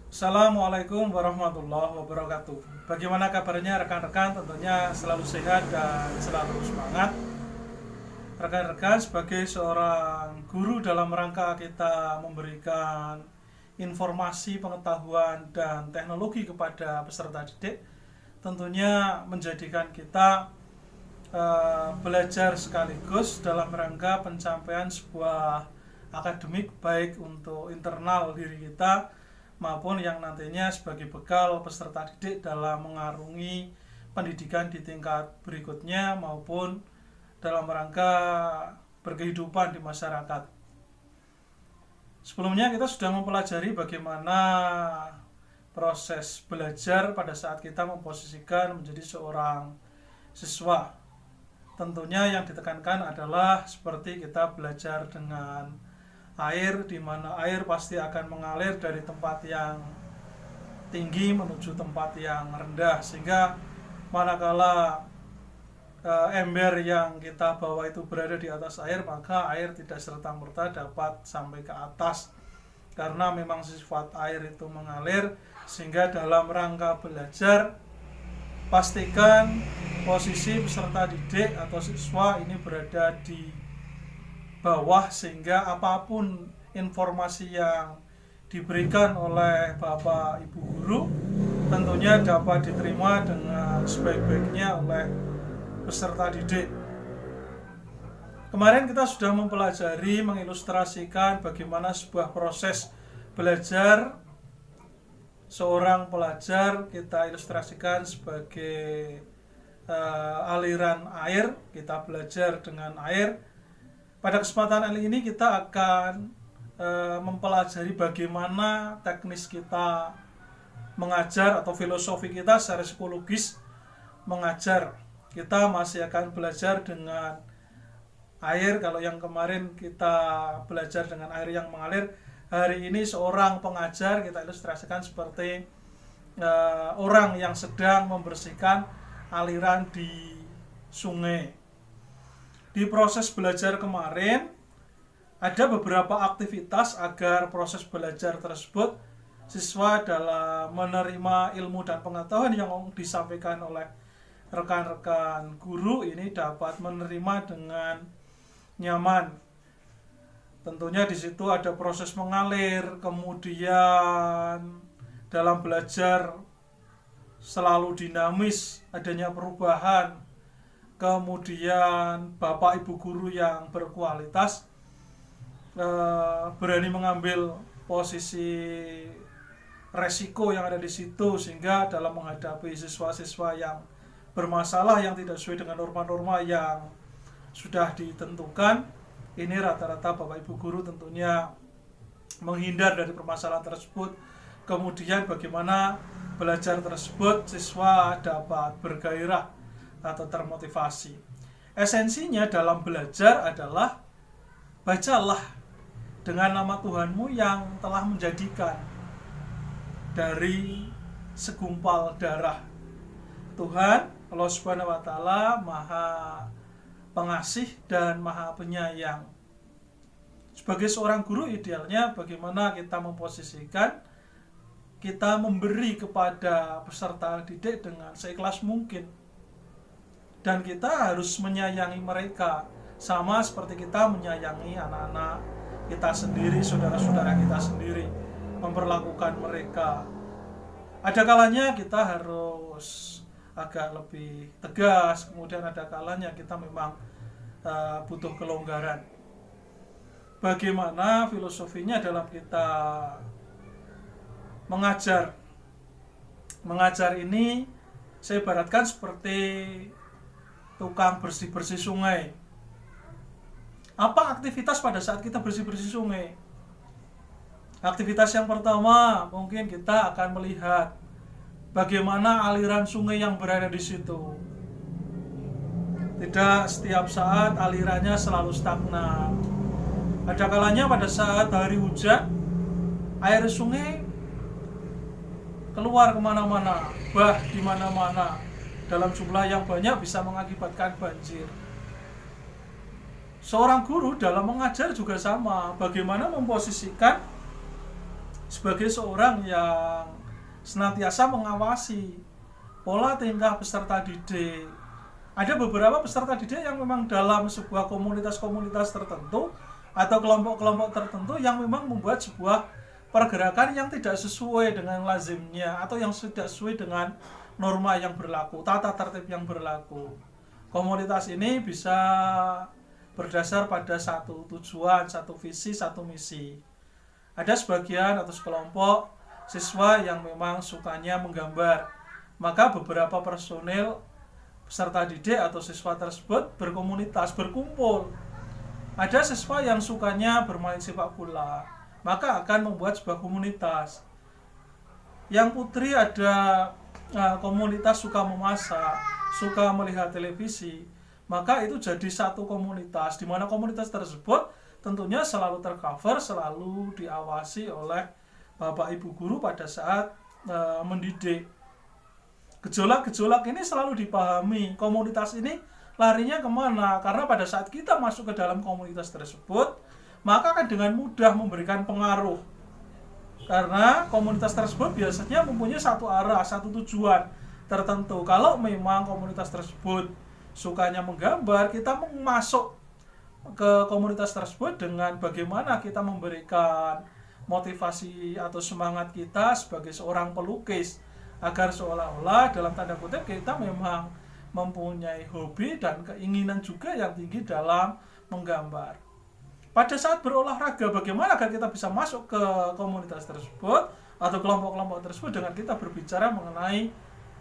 Assalamualaikum warahmatullahi wabarakatuh. Bagaimana kabarnya rekan-rekan? Tentunya selalu sehat dan selalu semangat. Rekan-rekan, sebagai seorang guru dalam rangka kita memberikan informasi, pengetahuan, dan teknologi kepada peserta didik, tentunya menjadikan kita belajar sekaligus dalam rangka pencapaian sebuah akademik, baik untuk internal diri kita maupun yang nantinya sebagai bekal peserta didik dalam mengarungi pendidikan di tingkat berikutnya maupun dalam rangka berkehidupan di masyarakat. Sebelumnya kita sudah mempelajari bagaimana proses belajar pada saat kita memposisikan menjadi seorang siswa. Tentunya yang ditekankan adalah seperti kita belajar dengan air, di mana air pasti akan mengalir dari tempat yang tinggi menuju tempat yang rendah, sehingga manakala ember yang kita bawa itu berada di atas air, maka air tidak serta-merta dapat sampai ke atas karena memang sifat air itu mengalir. Sehingga dalam rangka belajar, pastikan posisi peserta didik atau siswa ini berada di bawah, sehingga apapun informasi yang diberikan oleh Bapak Ibu guru tentunya dapat diterima dengan sebaik-baiknya oleh peserta didik. Kemarin kita sudah mempelajari, mengilustrasikan bagaimana sebuah proses belajar seorang pelajar kita ilustrasikan sebagai aliran air. Kita belajar dengan air. Pada kesempatan kali ini kita akan mempelajari bagaimana teknis kita mengajar atau filosofi kita secara psikologis mengajar. Kita masih akan belajar dengan air. Kalau yang kemarin kita belajar dengan air yang mengalir, hari ini seorang pengajar kita ilustrasikan seperti orang yang sedang membersihkan aliran di sungai. Di proses belajar kemarin ada beberapa aktivitas agar proses belajar tersebut siswa dalam menerima ilmu dan pengetahuan yang disampaikan oleh rekan-rekan guru ini dapat menerima dengan nyaman. Tentunya di situ ada proses mengalir, kemudian dalam belajar selalu dinamis, adanya perubahan, kemudian Bapak Ibu guru yang berkualitas berani mengambil posisi resiko yang ada di situ, sehingga dalam menghadapi siswa-siswa yang bermasalah yang tidak sesuai dengan norma-norma yang sudah ditentukan, ini rata-rata Bapak Ibu guru tentunya menghindar dari permasalahan tersebut. Kemudian bagaimana belajar tersebut siswa dapat bergairah atau termotivasi. Esensinya dalam belajar adalah bacalah dengan nama Tuhanmu yang telah menjadikan dari segumpal darah. Tuhan Allah Subhanahu wa taala Maha Pengasih dan Maha Penyayang. Sebagai seorang guru, idealnya bagaimana kita memposisikan, kita memberi kepada peserta didik dengan seikhlas mungkin. Dan kita harus menyayangi mereka sama seperti kita menyayangi anak-anak kita sendiri, saudara-saudara kita sendiri, memperlakukan mereka. Ada kalanya kita harus agak lebih tegas, kemudian ada kalanya kita memang butuh kelonggaran. Bagaimana filosofinya dalam kita mengajar? Mengajar ini saya ibaratkan seperti tukang bersih-bersih sungai. Apa aktivitas pada saat kita bersih-bersih sungai? Aktivitas yang pertama, mungkin kita akan melihat bagaimana aliran sungai yang berada di situ. Tidak setiap saat alirannya selalu stagnan. Ada kalanya pada saat hari hujan, air sungai keluar kemana-mana, bah di mana-mana, dalam jumlah yang banyak bisa mengakibatkan banjir. Seorang guru dalam mengajar juga sama, bagaimana memposisikan sebagai seorang yang senantiasa mengawasi pola tingkah peserta didik. Ada beberapa peserta didik yang memang dalam sebuah komunitas-komunitas tertentu atau kelompok-kelompok tertentu yang memang membuat sebuah pergerakan yang tidak sesuai dengan lazimnya atau yang tidak sesuai dengan norma yang berlaku, tata tertib yang berlaku. Komunitas ini bisa berdasar pada satu tujuan, satu visi, satu misi. Ada sebagian atau sekelompok siswa yang memang sukanya menggambar, maka beberapa personil peserta didik atau siswa tersebut berkomunitas, berkumpul. Ada siswa yang sukanya bermain sepak bola, maka akan membuat sebuah komunitas. Yang putri ada komunitas suka memasak, suka melihat televisi, maka itu jadi satu komunitas, di mana komunitas tersebut tentunya selalu tercover, selalu diawasi oleh Bapak Ibu guru pada saat mendidik. Gejolak-gejolak ini selalu dipahami, komunitas ini larinya kemana, karena pada saat kita masuk ke dalam komunitas tersebut, maka akan dengan mudah memberikan pengaruh, karena komunitas tersebut biasanya mempunyai satu arah, satu tujuan tertentu. Kalau memang komunitas tersebut sukanya menggambar, kita masuk ke komunitas tersebut dengan bagaimana kita memberikan motivasi atau semangat kita sebagai seorang pelukis, agar seolah-olah dalam tanda kutip kita memang mempunyai hobi dan keinginan juga yang tinggi dalam menggambar. Pada saat berolahraga, bagaimana agar kita bisa masuk ke komunitas tersebut atau kelompok-kelompok tersebut dengan kita berbicara mengenai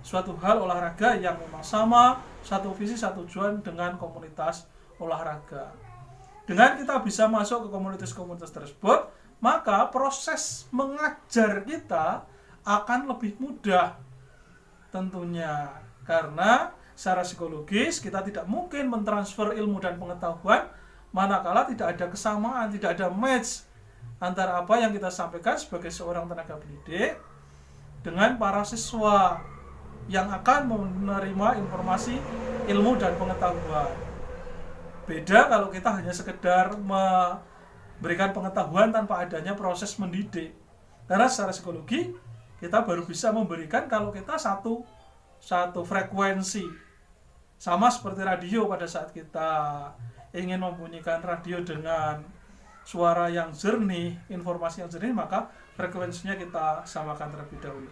suatu hal olahraga yang memang sama, satu visi, satu tujuan dengan komunitas olahraga. Dengan kita bisa masuk ke komunitas-komunitas tersebut, maka proses mengajar kita akan lebih mudah tentunya, karena secara psikologis kita tidak mungkin mentransfer ilmu dan pengetahuan manakala tidak ada kesamaan, tidak ada match antara apa yang kita sampaikan sebagai seorang tenaga pendidik dengan para siswa yang akan menerima informasi ilmu dan pengetahuan. Beda kalau kita hanya sekedar memberikan pengetahuan tanpa adanya proses mendidik. Karena secara psikologi kita baru bisa memberikan kalau kita satu frekuensi. Sama seperti radio, pada saat kita ingin membunyikan radio dengan suara yang jernih, informasi yang jernih, maka frekuensinya kita samakan terlebih dahulu.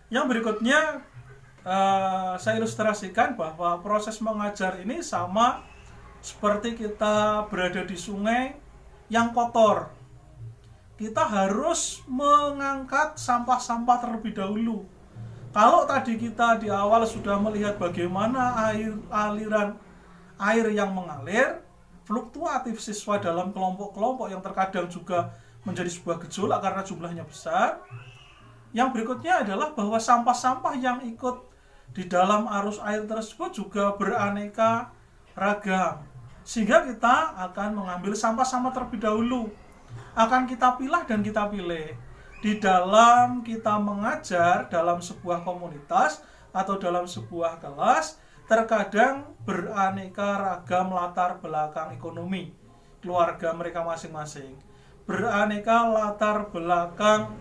Yang berikutnya saya ilustrasikan bahwa proses mengajar ini sama seperti kita berada di sungai yang kotor. Kita harus mengangkat sampah-sampah terlebih dahulu. Kalau tadi kita di awal sudah melihat bagaimana aliran air yang mengalir, fluktuatif siswa dalam kelompok-kelompok yang terkadang juga menjadi sebuah gejolak karena jumlahnya besar. Yang berikutnya adalah bahwa sampah-sampah yang ikut di dalam arus air tersebut juga beraneka ragam, sehingga kita akan mengambil sampah-sampah terlebih dahulu, akan kita pilah dan kita pilih. Di dalam kita mengajar dalam sebuah komunitas atau dalam sebuah kelas, terkadang beraneka ragam latar belakang ekonomi keluarga mereka masing-masing, beraneka latar belakang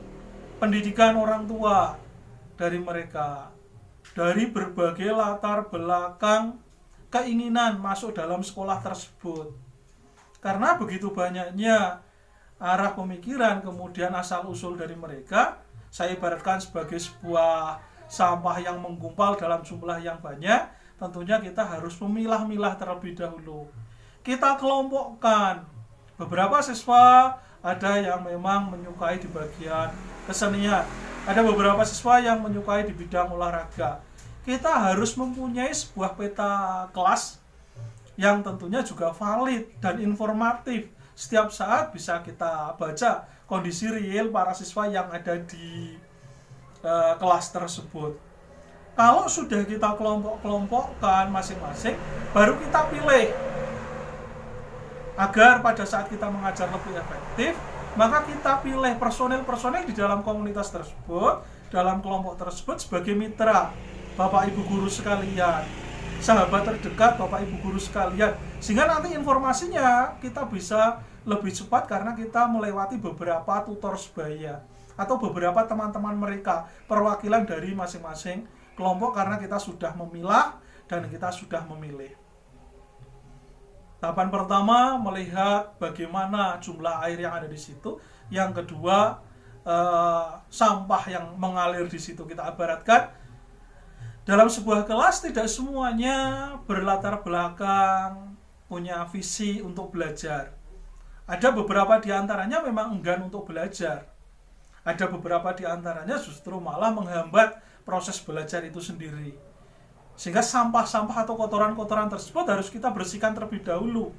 pendidikan orang tua dari mereka, dari berbagai latar belakang keinginan masuk dalam sekolah tersebut. Karena begitu banyaknya arah pemikiran, kemudian asal-usul dari mereka, saya ibaratkan sebagai sebuah sampah yang menggumpal dalam jumlah yang banyak, tentunya kita harus memilah-milah terlebih dahulu. Kita kelompokkan. Beberapa siswa ada yang memang menyukai di bagian kesenian, ada beberapa siswa yang menyukai di bidang olahraga. Kita harus mempunyai sebuah peta kelas yang tentunya juga valid dan informatif. Setiap saat bisa kita baca kondisi real para siswa yang ada di kelas tersebut. Kalau sudah kita kelompok-kelompokkan masing-masing, baru kita pilih. Agar pada saat kita mengajar lebih efektif, maka kita pilih personel-personel di dalam komunitas tersebut, dalam kelompok tersebut sebagai mitra Bapak Ibu guru sekalian, sahabat terdekat Bapak Ibu guru sekalian, sehingga nanti informasinya kita bisa lebih cepat karena kita melewati beberapa tutor sebaya atau beberapa teman-teman mereka, perwakilan dari masing-masing kelompok, karena kita sudah memilah dan kita sudah memilih. Tahapan pertama melihat bagaimana jumlah air yang ada di situ. Yang kedua, sampah yang mengalir di situ. Kita ibaratkan dalam sebuah kelas tidak semuanya berlatar belakang punya visi untuk belajar. Ada beberapa di antaranya memang enggan untuk belajar. Ada beberapa di antaranya justru malah menghambat proses belajar itu sendiri. Sehingga sampah-sampah atau kotoran-kotoran tersebut harus kita bersihkan terlebih dahulu.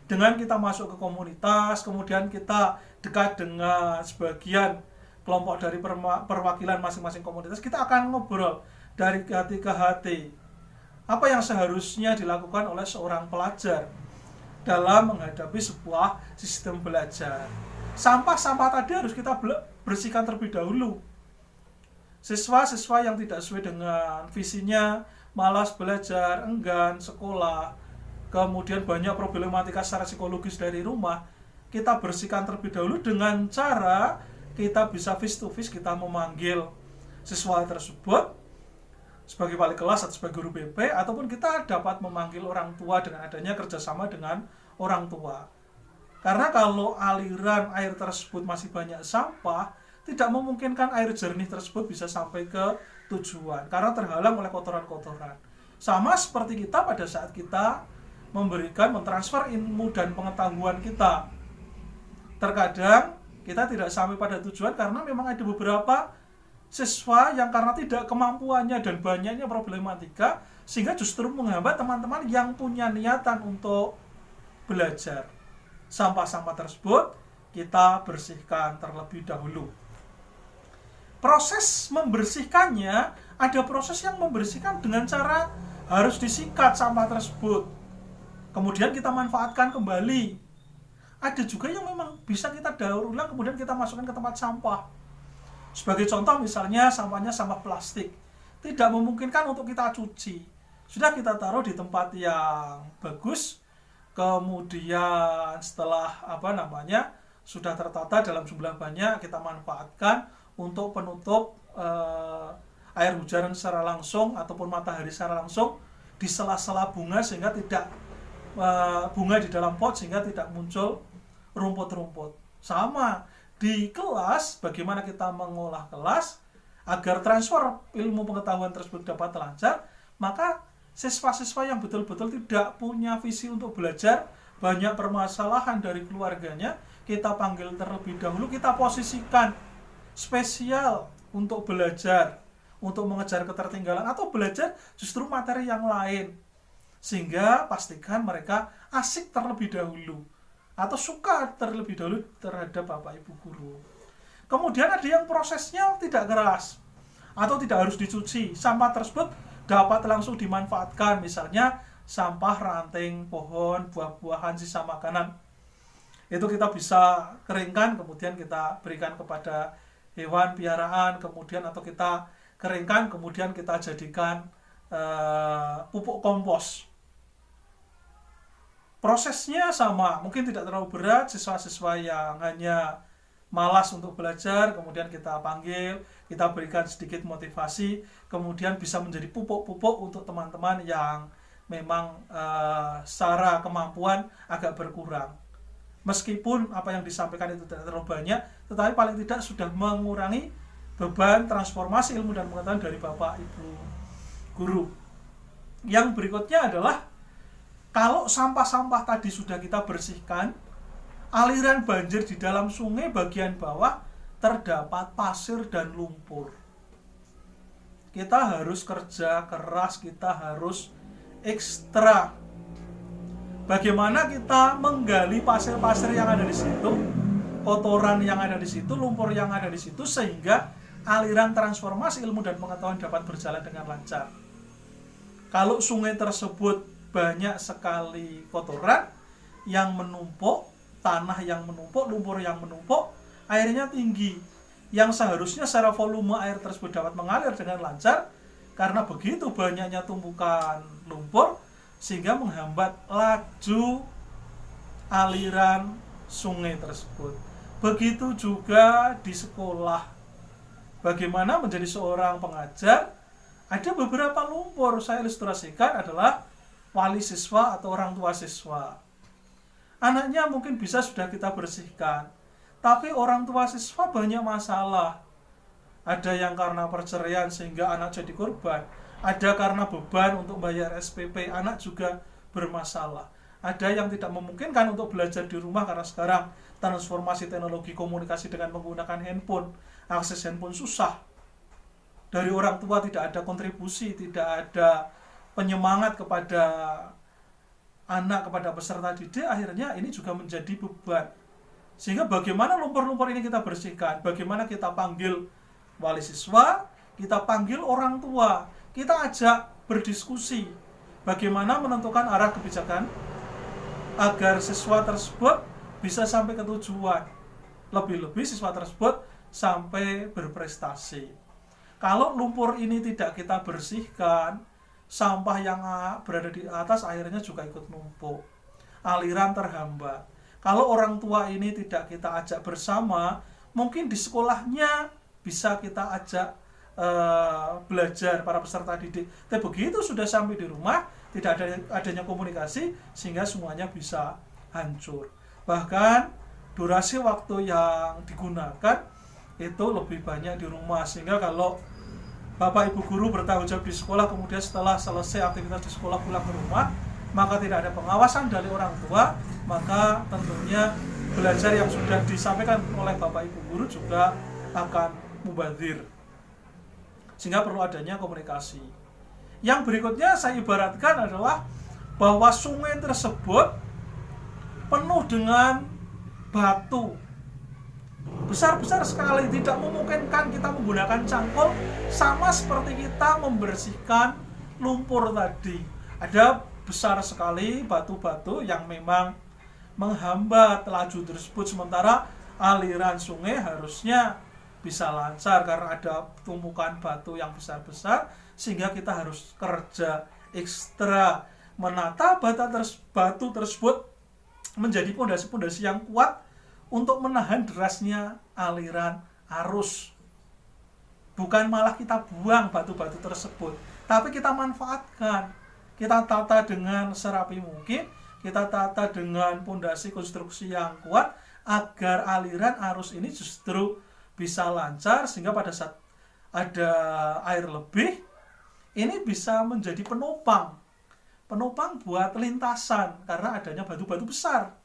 Dengan kita masuk ke komunitas, kemudian kita dekat dengan sebagian kelompok dari perwakilan masing-masing komunitas, kita akan ngobrol dari hati ke hati. Apa yang seharusnya dilakukan oleh seorang pelajar dalam menghadapi sebuah sistem belajar. Sampah-sampah tadi harus kita bersihkan terlebih dahulu. Siswa-siswa yang tidak sesuai dengan visinya, malas belajar, enggan sekolah, kemudian banyak problematika secara psikologis dari rumah, kita bersihkan terlebih dahulu dengan cara kita bisa face to face, kita memanggil siswa tersebut sebagai wali kelas atau sebagai guru BP, ataupun kita dapat memanggil orang tua dengan adanya kerjasama dengan orang tua. Karena kalau aliran air tersebut masih banyak sampah, tidak memungkinkan air jernih tersebut bisa sampai ke tujuan karena terhalang oleh kotoran-kotoran. Sama seperti kita pada saat kita mentransfer ilmu dan pengetahuan kita. Terkadang kita tidak sampai pada tujuan karena memang ada beberapa siswa yang karena tidak kemampuannya dan banyaknya problematika, sehingga justru menghambat teman-teman yang punya niatan untuk belajar. Sampah-sampah tersebut kita bersihkan terlebih dahulu. Proses membersihkannya, ada proses yang membersihkan dengan cara harus disikat sampah tersebut, kemudian kita manfaatkan kembali. Ada juga yang memang bisa kita daur ulang, kemudian kita masukkan ke tempat sampah. Sebagai contoh misalnya sampahnya sampah plastik, tidak memungkinkan untuk kita cuci, sudah kita taruh di tempat yang bagus, kemudian setelah sudah tertata dalam jumlah banyak, kita manfaatkan untuk penutup air hujan secara langsung ataupun matahari secara langsung di sela-sela bunga, sehingga tidak bunga di dalam pot, sehingga tidak muncul rumput-rumput. Sama di kelas, bagaimana kita mengolah kelas agar transfer ilmu pengetahuan tersebut dapat lancar, maka siswa-siswa yang betul-betul tidak punya visi untuk belajar, banyak permasalahan dari keluarganya, kita panggil terlebih dahulu, kita posisikan spesial untuk belajar, untuk mengejar ketertinggalan atau belajar justru materi yang lain, sehingga pastikan mereka asik terlebih dahulu atau suka terlebih dahulu terhadap Bapak Ibu guru. Kemudian ada yang prosesnya tidak keras atau tidak harus dicuci, sampah tersebut dapat langsung dimanfaatkan, misalnya sampah ranting pohon, buah-buahan, sisa makanan, itu kita bisa keringkan, kemudian kita berikan kepada hewan piaraan, kemudian atau kita keringkan, kemudian kita jadikan pupuk kompos. Prosesnya sama, mungkin tidak terlalu berat. Siswa-siswa yang hanya malas untuk belajar, kemudian kita panggil, kita berikan sedikit motivasi, kemudian bisa menjadi pupuk-pupuk untuk teman-teman yang memang secara kemampuan agak berkurang. Meskipun apa yang disampaikan itu tidak terlalu banyak, tetapi paling tidak sudah mengurangi beban transformasi ilmu dan pengetahuan dari Bapak Ibu guru. Yang berikutnya adalah, kalau sampah-sampah tadi sudah kita bersihkan, aliran banjir di dalam sungai bagian bawah terdapat pasir dan lumpur. Kita harus kerja keras, kita harus ekstra. Bagaimana kita menggali pasir-pasir yang ada di situ, kotoran yang ada di situ, lumpur yang ada di situ, sehingga aliran transformasi ilmu dan pengetahuan dapat berjalan dengan lancar. Kalau sungai tersebut banyak sekali kotoran yang menumpuk, tanah yang menumpuk, lumpur yang menumpuk, airnya tinggi, yang seharusnya secara volume air tersebut dapat mengalir dengan lancar, karena begitu banyaknya tumpukan lumpur, sehingga menghambat laju aliran sungai tersebut. Begitu juga di sekolah. Bagaimana menjadi seorang pengajar? Ada beberapa lumpur. Saya ilustrasikan adalah wali siswa atau orang tua siswa. Anaknya mungkin bisa sudah kita bersihkan, tapi orang tua siswa banyak masalah. Ada yang karena perceraian sehingga anak jadi korban. Ada karena beban untuk bayar SPP, anak juga bermasalah. Ada yang tidak memungkinkan untuk belajar di rumah karena sekarang transformasi teknologi komunikasi dengan menggunakan handphone. Akses handphone susah. Dari orang tua tidak ada kontribusi, tidak ada penyemangat kepada anak, kepada peserta didik, akhirnya ini juga menjadi beban. Sehingga bagaimana lumpur-lumpur ini kita bersihkan? Bagaimana kita panggil wali siswa, kita panggil orang tua, kita ajak berdiskusi bagaimana menentukan arah kebijakan agar siswa tersebut bisa sampai ke tujuan, lebih-lebih siswa tersebut sampai berprestasi. Kalau lumpur ini tidak kita bersihkan, sampah yang berada di atas akhirnya juga ikut numpuk, aliran terhambat. Kalau orang tua ini tidak kita ajak bersama, mungkin di sekolahnya bisa kita ajak belajar para peserta didik. Tapi begitu sudah sampai di rumah, tidak adanya komunikasi, sehingga semuanya bisa hancur. Bahkan durasi waktu yang digunakan itu lebih banyak di rumah, sehingga kalau Bapak Ibu guru bertanggung jawab di sekolah, kemudian setelah selesai aktivitas di sekolah pulang ke rumah, maka tidak ada pengawasan dari orang tua, maka tentunya belajar yang sudah disampaikan oleh Bapak Ibu guru juga akan mubazir. Sehingga perlu adanya komunikasi. Yang berikutnya saya ibaratkan adalah bahwa sungai tersebut penuh dengan batu. Besar-besar sekali, tidak memungkinkan kita menggunakan cangkul, sama seperti kita membersihkan lumpur tadi. Ada besar sekali batu-batu yang memang menghambat laju tersebut, sementara aliran sungai harusnya bisa lancar karena ada tumpukan batu yang besar-besar, sehingga kita harus kerja ekstra menata batu tersebut menjadi pondasi-pondasi yang kuat untuk menahan derasnya aliran arus. Bukan malah kita buang batu-batu tersebut, tapi kita manfaatkan. Kita tata dengan serapi mungkin, kita tata dengan pondasi konstruksi yang kuat agar aliran arus ini justru bisa lancar, sehingga pada saat ada air lebih, ini bisa menjadi penopang buat lintasan karena adanya batu-batu besar.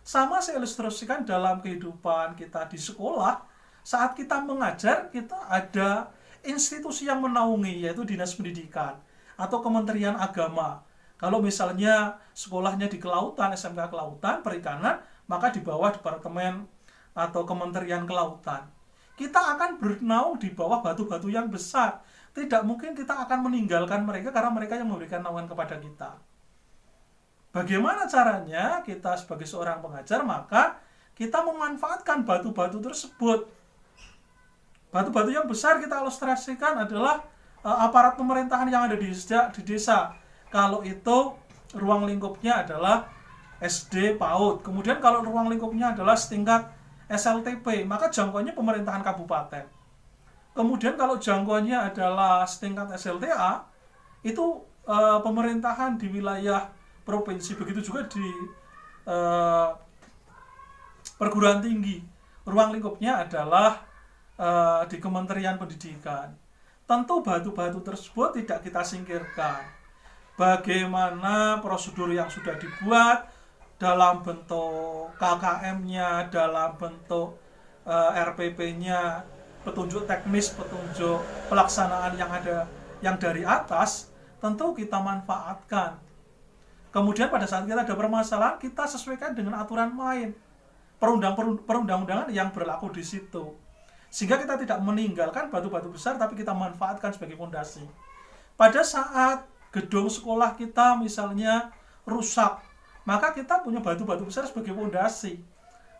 Sama saya ilustrasikan dalam kehidupan kita di sekolah. Saat kita mengajar, kita ada institusi yang menaungi, yaitu Dinas Pendidikan atau Kementerian Agama. Kalau misalnya sekolahnya di kelautan, SMK Kelautan, Perikanan, maka di bawah Departemen atau Kementerian Kelautan. Kita akan bernaung di bawah batu-batu yang besar. Tidak mungkin kita akan meninggalkan mereka karena mereka yang memberikan naungan kepada kita. Bagaimana caranya kita sebagai seorang pengajar? Maka kita memanfaatkan batu-batu tersebut. Batu-batu yang besar kita ilustrasikan adalah aparat pemerintahan yang ada di desa. Kalau itu ruang lingkupnya adalah SD PAUD. Kemudian kalau ruang lingkupnya adalah setingkat SLTP, maka jangkauannya pemerintahan kabupaten. Kemudian kalau jangkauannya adalah setingkat SLTA, itu pemerintahan di wilayah provinsi. Begitu juga di perguruan tinggi, ruang lingkupnya adalah di Kementerian Pendidikan. Tentu batu-batu tersebut tidak kita singkirkan. Bagaimana prosedur yang sudah dibuat dalam bentuk KKM-nya, dalam bentuk RPP-nya, petunjuk teknis, petunjuk pelaksanaan yang ada yang dari atas, tentu kita manfaatkan. Kemudian pada saat kita ada permasalahan, kita sesuaikan dengan aturan main, perundang-undangan yang berlaku di situ. Sehingga kita tidak meninggalkan batu-batu besar, tapi kita manfaatkan sebagai fondasi. Pada saat gedung sekolah kita misalnya rusak, maka kita punya batu-batu besar sebagai fondasi.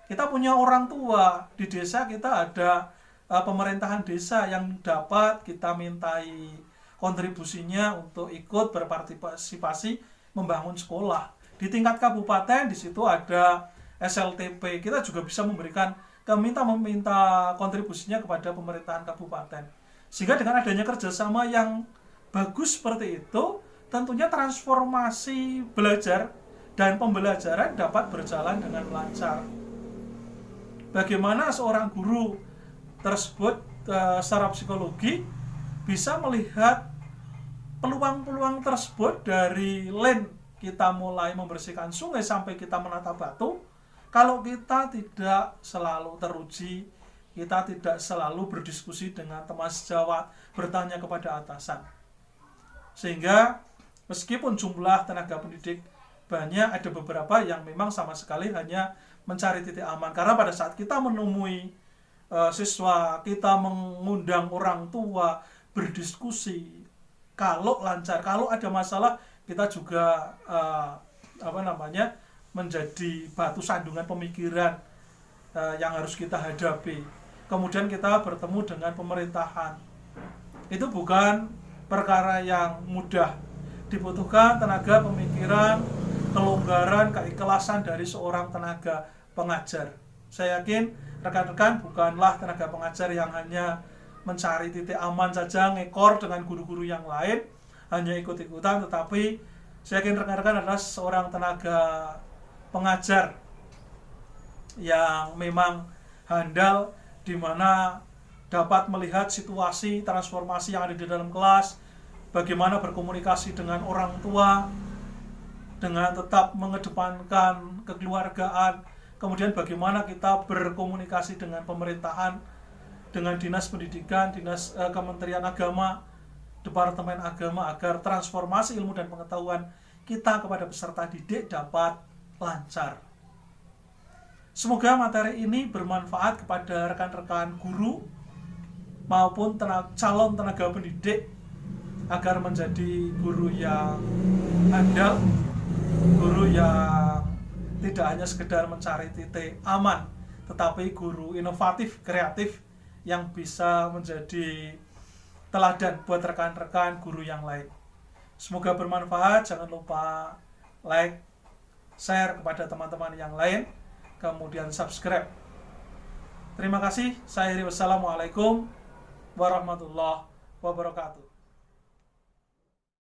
Kita punya orang tua di desa, kita ada pemerintahan desa yang dapat kita mintai kontribusinya untuk ikut berpartisipasi membangun sekolah. Di tingkat kabupaten, di situ ada SLTP, kita juga bisa meminta kontribusinya kepada pemerintahan kabupaten. Sehingga dengan adanya kerjasama yang bagus seperti itu, tentunya transformasi belajar dan pembelajaran dapat berjalan dengan lancar. Bagaimana seorang guru tersebut secara psikologi bisa melihat peluang-peluang tersebut dari kita mulai membersihkan sungai sampai kita menata batu. Kalau kita tidak selalu teruji, kita tidak selalu berdiskusi dengan teman sejawat, bertanya kepada atasan. Sehingga meskipun jumlah tenaga pendidik banyak, ada beberapa yang memang sama sekali hanya mencari titik aman. Karena pada saat kita menemui siswa, kita mengundang orang tua, berdiskusi, kalau lancar, kalau ada masalah, kita juga menjadi batu sandungan pemikiran yang harus kita hadapi. Kemudian kita bertemu dengan pemerintahan. Itu bukan perkara yang mudah. Dibutuhkan tenaga pemikiran, kelonggaran, keikhlasan dari seorang tenaga pengajar. Saya yakin rekan-rekan bukanlah tenaga pengajar yang hanya mencari titik aman saja, ngekor dengan guru-guru yang lain, hanya ikut-ikutan, tetapi saya yakin rekan-rekan adalah seorang tenaga pengajar yang memang handal, di mana dapat melihat situasi transformasi yang ada di dalam kelas, bagaimana berkomunikasi dengan orang tua dengan tetap mengedepankan kekeluargaan, kemudian bagaimana kita berkomunikasi dengan pemerintahan, dengan dinas pendidikan, dinas Kementerian Agama, Departemen Agama, agar transformasi ilmu dan pengetahuan kita kepada peserta didik dapat lancar. Semoga materi ini bermanfaat kepada rekan-rekan guru maupun calon tenaga pendidik agar menjadi guru yang handal, guru yang tidak hanya sekedar mencari titik aman, tetapi guru inovatif, kreatif yang bisa menjadi teladan buat rekan-rekan guru yang lain. Semoga bermanfaat. Jangan lupa like, share kepada teman-teman yang lain, kemudian subscribe. Terima kasih. Saya Heri. Wassalamualaikum warahmatullahi wabarakatuh.